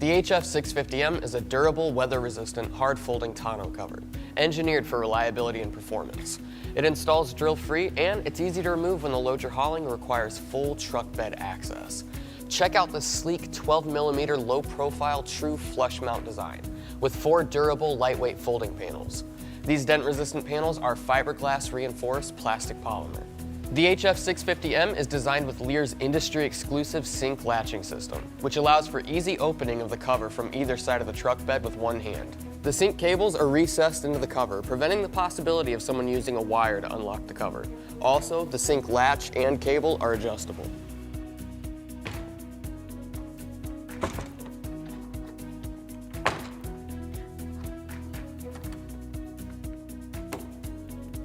The HF650M is a durable, weather-resistant, hard-folding tonneau cover, engineered for reliability and performance. It installs drill-free, and it's easy to remove when the load you're hauling requires full truck bed access. Check out the sleek 12mm low-profile true flush mount design, with 4 durable, lightweight folding panels. These dent-resistant panels are fiberglass reinforced plastic polymer. The HF650M is designed with Leer's industry-exclusive sync latching system, which allows for easy opening of the cover from either side of the truck bed with one hand. The sync cables are recessed into the cover, preventing the possibility of someone using a wire to unlock the cover. Also, the sync latch and cable are adjustable.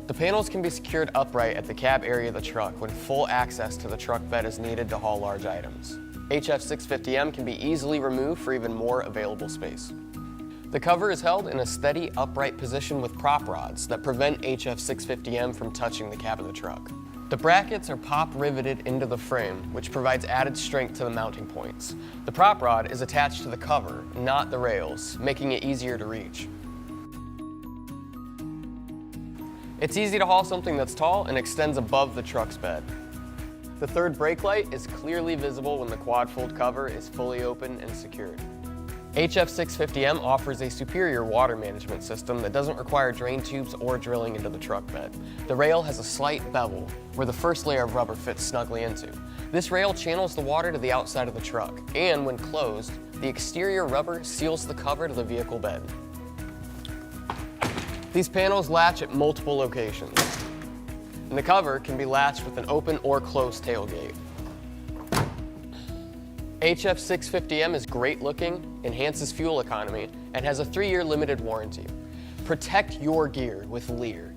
The panels can be secured upright at the cab area of the truck when full access to the truck bed is needed to haul large items. HF650M can be easily removed for even more available space. The cover is held in a steady, upright position with prop rods that prevent HF650M from touching the cab of the truck. The brackets are pop riveted into the frame, which provides added strength to the mounting points. The prop rod is attached to the cover, not the rails, making it easier to reach. It's easy to haul something that's tall and extends above the truck's bed. The third brake light is clearly visible when the quad fold cover is fully open and secured. HF650M offers a superior water management system that doesn't require drain tubes or drilling into the truck bed. The rail has a slight bevel where the first layer of rubber fits snugly into. This rail channels the water to the outside of the truck, and when closed, the exterior rubber seals the cover to the vehicle bed. These panels latch at multiple locations, and the cover can be latched with an open or closed tailgate. HF650M is great looking, enhances fuel economy, and has a 3-year limited warranty. Protect your gear with Leer.